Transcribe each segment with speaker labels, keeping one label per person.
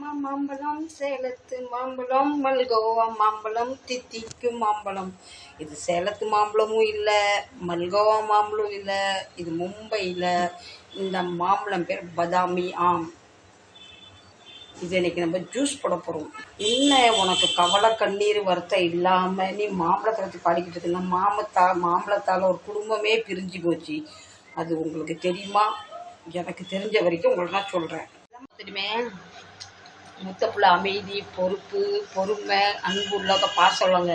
Speaker 1: மாம்பழம் சேலத்து மாம்பழம் மல்கோவா மாம்பழம் தித்திக்கும் மாம்பழம். இது சேலத்து மாம்பழமும் இல்லை, மல்கோவா மாம்பழம் இல்லை, இது மும்பையில். இந்த மாம்பழம் பேர் பதாமி ஆம். இது இன்னைக்கு நம்ம ஜூஸ் போட போகிறோம். என்ன உனக்கு கவலை கண்ணீர் வருத்தம் இல்லாமல் நீ மாம்பழத்தை வச்சு பாடிக்கிட்டு இருக்குன்னா மாம்பழத்தால் ஒரு குடும்பமே பிரிஞ்சு போச்சு. அது உங்களுக்கு தெரியுமா? எனக்கு தெரிஞ்ச வரைக்கும் உங்களுக்கு நான் சொல்கிறேன். தெரியுமே, முத்தப்புள்ள அமைதி, பொறுப்பு, பொறுமை, அன்பு உள்ளவங்க பாசவங்க.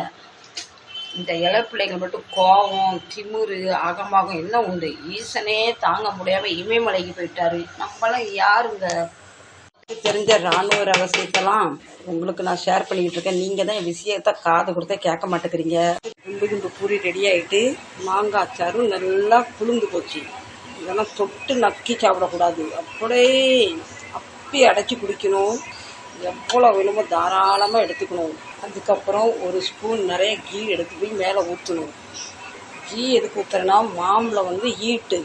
Speaker 1: இந்த இளப்பிள்ளைங்க மட்டும் கோபம், திமுரு, அகமாகம் எல்லாம் உண்டு. ஈசனே தாங்க முடியாமல் இமயமலைக்கு போயிட்டாரு. நம்மளாம் யாருங்க? தெரிஞ்ச இராணுவ ரகசியத்தெல்லாம் உங்களுக்கு நான் ஷேர் பண்ணிக்கிட்டு இருக்கேன். நீங்கள் தான் என் விஷயத்த காது கொடுத்தா கேட்க மாட்டேங்கிறீங்க. குண்டு பூரி ரெடி ஆகிட்டு மாங்காய் அச்சாரும் நல்லா குளிர்ந்து போச்சு. இதெல்லாம் தொட்டு நக்கி சாப்பிடக்கூடாது. அப்படியே அடைச்சி குடிக்கணும். எவ்வளோ வேணுமோ தாராளமாக எடுத்துக்கணும். அதுக்கப்புறம் ஒரு ஸ்பூன் நிறைய கீ எடுத்து போய் மேலே ஊற்றணும். கீ எதுக்கு ஊற்றுறேன்னா, மாம்பழம் ஹீட்டு,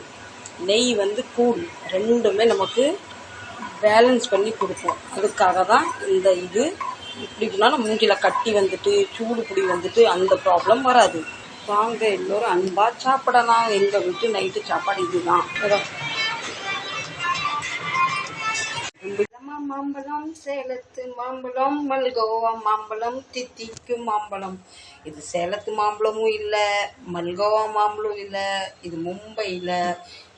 Speaker 1: நெய் கூல், ரெண்டுமே நமக்கு பேலன்ஸ் பண்ணி கொடுக்கும். அதுக்காக தான் இந்த இது. இப்படினாலும் மூஞ்சில் கட்டி சூடு பிடி அந்த ப்ராப்ளம் வராது. வாங்க எல்லோரும் அன்பாக சாப்பிடலாம். எங்கள் வீட்டு நைட்டு சாப்பாடு இதுதான். மாம்பழம் சேலத்து மாம்பழம் மல்கோவா மாம்பழம் தித்திக்கும் மாம்பழம். இது சேலத்து மாம்பழமும் இல்லை, மல்கோவா மாம்பழம் இல்லை, இது மும்பையில்.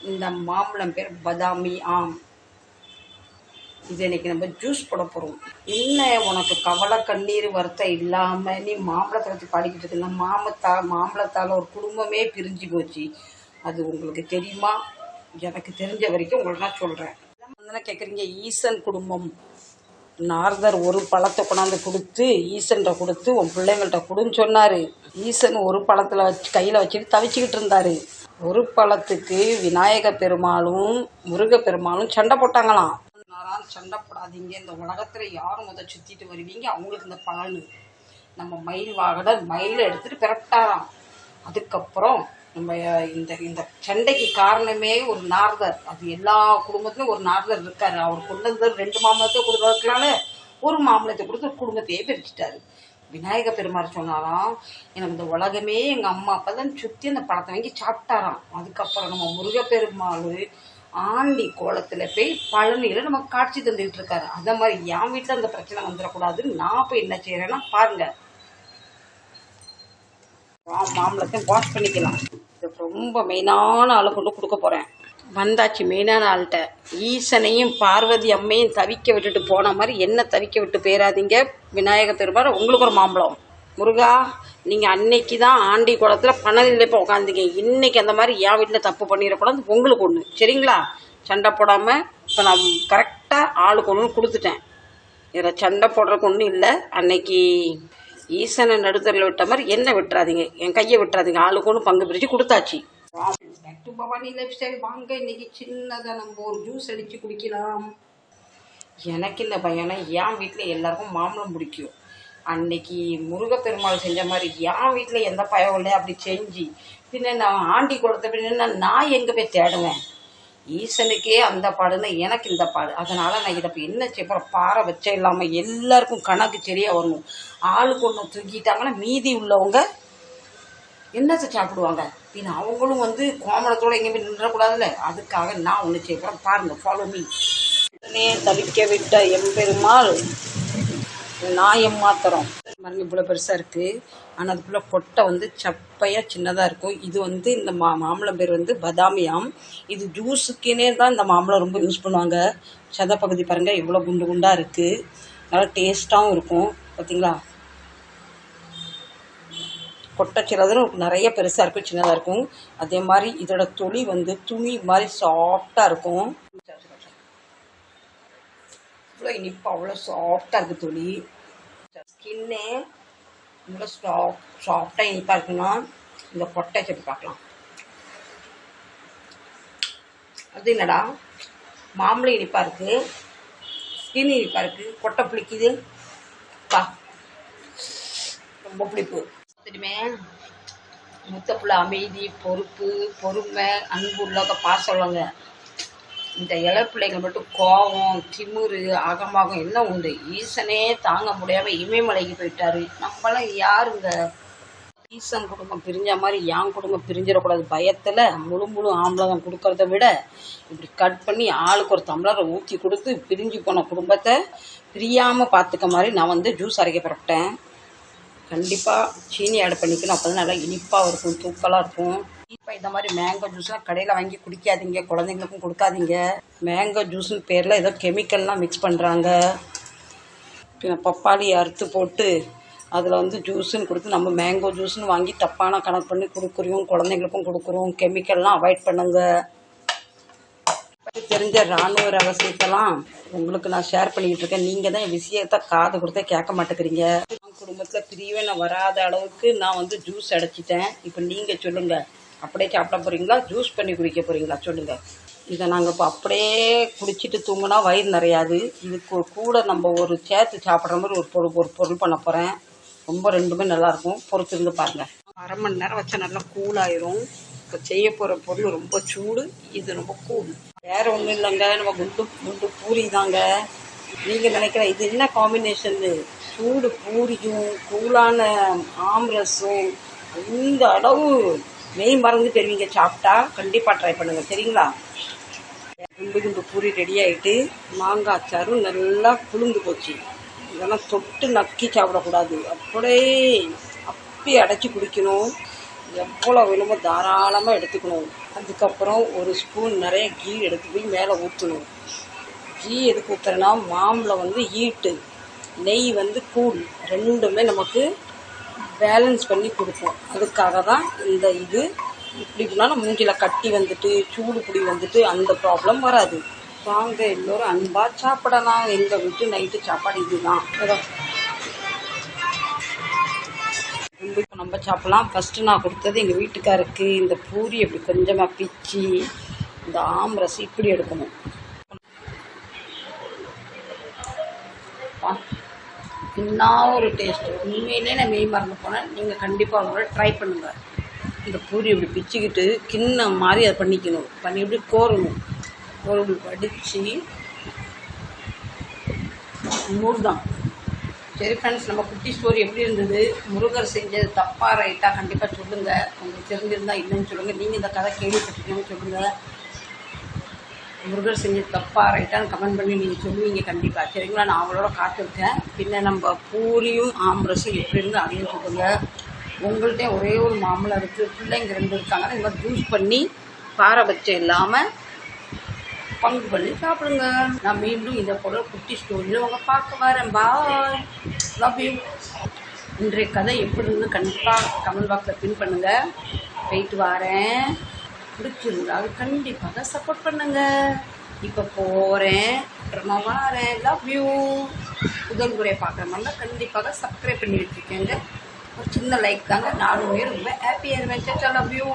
Speaker 1: இந்த மாம்பழம் பேர் பதாமி ஆம். இது இன்னைக்கு நம்ம ஜூஸ் போட போகிறோம். என்ன உனக்கு கவலை கண்ணீர் வருத்தம் இல்லாமல் நீ மாம்பழத்தை வச்சு பாடிக்கிட்டு இருக்குன்னா மாம்பழத்தால் ஒரு குடும்பமே பிரிஞ்சு போச்சு. அது உங்களுக்கு தெரியுமா? எனக்கு தெரிஞ்ச வரைக்கும் உங்களுக்கு நான் சொல்கிறேன். கேட்குறீங்க, ஈசன் குடும்பம். நாரதர் ஒரு பழத்தை கொண்டாந்து கொடுத்து ஈசன்கிட்ட கொடுத்து உன் பிள்ளைங்கள்ட்ட கொடுன்னு சொன்னார். ஈசன் ஒரு பழத்தில் கையில் வச்சுட்டு தவிச்சுக்கிட்டு இருந்தார். ஒரு பழத்துக்கு விநாயக பெருமாளும் முருகப்பெருமாளும் சண்டை போட்டாங்களாம். சண்டை போடாதீங்க, இந்த உலகத்தில் யாரும் முதல் சுற்றிட்டு வருவீங்க, அவங்களுக்கு இந்த பலனு. நம்ம மயில் வாகனம் மயிலை எடுத்துகிட்டு பிறட்டாராம். அதுக்கப்புறம் நம்ம இந்த சண்டைக்கு காரணமே ஒரு நாரதர். அது எல்லா குடும்பத்திலும் ஒரு நாரதர் இருக்காரு. அவர் கொண்டு வந்து 2 மாம்பழத்தை கொடுக்கறதுனால ஒரு மாம்பழத்தை கொடுத்து குடும்பத்தையே பிரிச்சுட்டாரு. விநாயக பெருமாள் சொன்னாராம், எனக்கு இந்த உலகமே எங்கள் அம்மா அப்பா தான் சுற்றி அந்த பழத்தை வாங்கி சாப்பிட்டாராம். அதுக்கப்புறம் நம்ம முருகப்பெருமாள் ஆண்டி கோலத்தில் போய் பழனியில் நமக்கு காட்சி தந்துக்கிட்டு இருக்காரு. அதே மாதிரி என் வீட்டில் அந்த பிரச்சனை வந்துடக்கூடாதுன்னு நான் போய் என்ன செய்கிறேன்னா பாருங்க, மாம்பழத்தை வாஷ் பண்ணிக்கலாம். இது ரொம்ப மெயினான ஆளை கொண்டு கொடுக்க போகிறேன். வந்தாச்சு மெயினான ஆள்கிட்ட. ஈசனையும் பார்வதி அம்மையும் தவிக்க விட்டுட்டு போன மாதிரி என்ன தவிக்க விட்டு போயிடாதீங்க. விநாயக பெருமாள் உங்களுக்கு ஒரு மாம்பழம். முருகா, நீங்கள் அன்னைக்கு தான் ஆண்டி குளத்தில் பணலில் இப்போ உட்காந்துங்க. இன்றைக்கி அந்த மாதிரி என் வீட்டில் தப்பு பண்ணிடக்கூடாது. உங்களுக்கு ஒன்று சரிங்களா? சண்டை போடாமல் இப்போ நான் கரெக்டாக ஆளுக்கு ஒன்று கொடுத்துட்டேன். இதில் சண்டை போடுறதுக்கு ஒன்றும் இல்லை. அன்னைக்கு ஈசனை நடுத்தரில் விட்ட மாதிரி என்ன விட்டுறாதீங்க, என் கையை விட்டுறாதீங்க. ஆளுக்கு ஒன்று பங்கு பிரித்து கொடுத்தாச்சு. பவானி லைஃப் ஸ்டைல் வாங்க. இன்னைக்கு சின்னதாக நம்ம ஒரு ஜூஸ் அடித்து குடிக்கலாம். எனக்கு இந்த பையனை என் வீட்டில் எல்லாருக்கும் மாம்பழம் பிடிக்கும். அன்னைக்கு முருகப்பெருமாள் செஞ்ச மாதிரி என் வீட்டில் எந்த பயம் இல்லை. அப்படி செஞ்சு பின்ன நான் ஆண்டி கொடுத்த பின்னா நான் எங்கே போய் தேடுவேன்? ஈசனுக்கே அந்த பாடுன்னா எனக்கு இந்த பாடு. அதனால் நான் இதை இப்போ என்ன செய்ய பாறை வச்ச இல்லாமல் எல்லாருக்கும் கணக்கு சரியாக வரணும். ஆளுக்கு ஒன்று தூக்கிட்டாங்கன்னா மீதி உள்ளவங்க என்னத்தை சாப்பிடுவாங்க? பின்ன அவங்களும் கோமணத்தோடு எங்கே போய் நின்றக்கூடாதுல்ல. அதுக்காக நான் ஒன்று செய்ய பாருங்கள், ஃபாலோ மீ. தவிக்க விட்ட எம்பெருமாள் நான் ஏமாத்துறோம் பாருங்க. இவ்வளோ பெருசாக இருக்குது. ஆனால் அதுக்குள்ளே கொட்டை சப்பையாக சின்னதாக இருக்கும். இது இந்த மாம்பழம் பேர் பதாமியாம். இது ஜூஸுக்குன்னே தான் இந்த மாம்பழம் ரொம்ப யூஸ் பண்ணுவாங்க. சதப்பகுதி பாருங்கள் இவ்வளோ குண்டு குண்டாக இருக்குது. நல்லா டேஸ்ட்டாகவும் இருக்கும். பார்த்தீங்களா? கொட்டை சிலதும் நிறைய பெருசாக இருக்கும், சின்னதாக இருக்கும். அதே மாதிரி இதோட தொலி துணி மாதிரி சாஃப்டாக இருக்கும். இவ்வளோ இனிப்பு, அவ்வளோ சாஃப்டாக இருக்குது தொலி. ஸ்கின்னே இவ்வளோ சாஃப்டாக இனிப்பாக இருக்குன்னா இந்த கொட்டை செப்பி பார்க்கலாம். அது என்னடா, மாம்பழம் இனிப்பாக இருக்குது, ஸ்கின் இனிப்பாக இருக்குது, கொட்டை பிடிக்குது. ரொம்ப பிடிப்பு. தெரியுமே, முத்தப்புள்ள அமைதி, பொறுப்பு, பொறுமை, அன்பு உள்ளவங்க பாசவங்க. இந்த இளப்பிள்ளைங்க மட்டும் கோபம் திமிரு அகமாகம் என்ன உண்டு. ஈசனே தாங்க முடியாமல் இமயமலைக்கு போயிட்டாரு. நம்மளாம் யாருங்க. ஈசன் குடும்பம் பிரிஞ்ச மாதிரி என் குடும்பம் பிரிஞ்சிடக்கூடாது பயத்தில் முழு ஆம்பளம் கொடுக்கறத விட இப்படி கட் பண்ணி ஆளுக்கு ஒரு டம்ளரை ஊற்றி கொடுத்து பிரிஞ்சு போன குடும்பத்தை பிரியாமல் பார்த்துக்க மாதிரி நான் வந்து ஜூஸ் அரைக்க புறப்பட்டேன். கண்டிப்பாக சீனி ஆட் பண்ணிக்கணும், அப்போ தான் நல்லா இனிப்பாக இருக்கும், தூக்கலாக இருக்கும். இப்போ இந்த மாதிரி மேங்கோ ஜூஸ்லாம் கடையில் வாங்கி குடிக்காதீங்க, குழந்தைங்களுக்கும் கொடுக்காதீங்க. மேங்கோ ஜூஸ்னு பேரில் ஏதோ கெமிக்கல்லாம் மிக்ஸ் பண்ணுறாங்க. பப்பாளி அறுத்து போட்டு அதில் வந்து ஜூஸுன்னு கொடுத்து நம்ம மேங்கோ ஜூஸ்னு வாங்கி தப்பான கணக்கு பண்ணி கொடுக்குறோம், குழந்தைங்களுக்கும் கொடுக்குறோம். கெமிக்கல்லாம் அவாய்ட் பண்ணுங்க. தெரிஞ்ச இராணுவ ரகசியத்தெல்லாம் உங்களுக்கு நான் ஷேர் பண்ணிக்கிட்டு இருக்கேன். நீங்கள் தான் என் விஷயத்தை காது கொடுத்தா கேட்க மாட்டேங்கிறீங்க. குடும்பத்தில் பிரிவே நான் வராத அளவுக்கு நான் வந்து ஜூஸ் அடைச்சிட்டேன். இப்போ நீங்கள் சொல்லுங்கள், அப்படியே சாப்பிட போகிறீங்களா, ஜூஸ் பண்ணி குடிக்க போகிறீங்களா சொல்லுங்கள். இதை நாங்கள் இப்போ அப்படியே குடிச்சிட்டு தூங்கினா வயிறு நிறையாது. இதுக்கு கூட நம்ம ஒரு சேர்த்து சாப்பிட்ற மாதிரி ஒரு பொருள் பண்ண போகிறேன். ரொம்ப ரெண்டுமே நல்லாயிருக்கும், பொறுத்து இருந்து பாருங்கள். அரை மணி நேரம் வச்சா நல்லா கூலாயிரும். இப்போ செய்ய போகிற பொருள் ரொம்ப சூடு, இது ரொம்ப கூல். வேறு ஒன்றும் இல்லைங்க, நம்ம குண்டு பூரி தாங்க. நீங்கள் நினைக்கிற இது என்ன காம்பினேஷன்னு, சூடு பூரியும் கூலான ஆம்ரஸும் இந்த அளவு மெய் மறந்து பெறுவீங்க. சாப்பிட்டா கண்டிப்பாக ட்ரை பண்ணுங்கள், சரிங்களா. குண்டு பூரி ரெடி ஆகிட்டு மாங்காய் அச்சாரும் நல்லா புழுந்து போச்சு. இதெல்லாம் தொட்டு நக்கி சாப்பிடக்கூடாது, அப்படியே அப்பி அடைச்சி குடிக்கணும். எவ்வளோ வேணுமோ தாராளமாக எடுத்துக்கணும். அதுக்கப்புறம் ஒரு ஸ்பூன் நிறைய கீ எடுத்து போய் மேலே ஊற்றணும். கீ எதுக்கு ஊற்றுறேன்னா மாம்பழம் வந்து ஹீட்டு, நெய் வந்து கூல், ரெண்டுமே நமக்கு பேலன்ஸ் பண்ணி கொடுக்கும். அதுக்காக தான் இந்த இது. இப்படி பண்ணாலும் மூஞ்சியில் கட்டி வந்துட்டு சூடு பிடி வந்துட்டு அந்த ப்ராப்ளம் வராது. வாங்க எல்லோரும் அன்பாக சாப்பிடலாம். எங்கள் வீட்டு நைட்டு சாப்பாடு இதுதான். இப்போ நம்ம சாப்பிடலாம். ஃபஸ்ட்டு நான் கொடுத்தது எங்கள் வீட்டுக்காருக்கு. இந்த பூரி அப்படி கொஞ்சமாக பிச்சு இந்த ஆம்ரஸ் இப்படி எடுக்கணும். இன்னும் ஒரு டேஸ்ட்டு. உண்மையிலே நான் மெய் மறந்து போனேன். நீங்கள் கண்டிப்பாக அவங்களோட ட்ரை பண்ணுங்கள். இந்த பூரி இப்படி பிச்சுக்கிட்டு கிண்ணம் மாதிரி அதை பண்ணிக்கணும். பண்ணி இப்படி கோரணும். கோரல் வடித்து மூர்தான். சரி ஃப்ரெண்ட்ஸ், நம்ம குட்டி ஸ்டோரி எப்படி இருந்தது, முருகர் செஞ்சது தப்பாக ரைட்டாக கண்டிப்பாக சொல்லுங்கள். உங்களுக்கு தெரிஞ்சிருந்தால் இல்லைன்னு சொல்லுங்கள். நீங்கள் இந்த கதை கேள்விப்பட்டிருக்கீங்கன்னு சொல்லுங்கள். முருகர் செஞ்சது தப்பாக ரைட்டான்னு கமெண்ட் பண்ணி நீங்கள் சொல்லுவீங்க கண்டிப்பாக, சரிங்களா. நான் அவங்களோட காத்திருக்கேன். பின்ன நம்ம பூரியும் ஆம்ரஸும் எப்படி இருந்து அதையும் சொல்லுங்கள். உங்கள்கிட்ட ஒரே ஒரு மாம்பழம் இருக்குது, பிள்ளைங்க 2 இருக்காங்கன்னா இந்த மாதிரி ஜூஸ் பண்ணி பாரபட்சம் இல்லாமல் பங்கு பண்ணி சாப்பிடுங்க. நான் மீண்டும் இதை போல குட்டி ஸ்டோரியில் உங்கள் பார்க்க வரேன். பாய், லவ் யூ. இன்றைய கதை எப்படி இருந்து கண்டிப்பாக கமெண்ட் பாக்ஸில் பின் பண்ணுங்கள். போயிட்டு வரேன். பிடிச்சிருந்தால் கண்டிப்பாக சப்போர்ட் பண்ணுங்கள். இப்போ போகிறேன், அப்புறமா வரேன். Love you. முதல் முறையை பார்க்குற மாதிரிலாம் கண்டிப்பாக சப்ஸ்கிரைப் பண்ணி வச்சுக்கோங்க. ஒரு சின்ன லைக் தாங்க, நானுமே ரொம்ப ஹாப்பியாக இருவேன். Love you.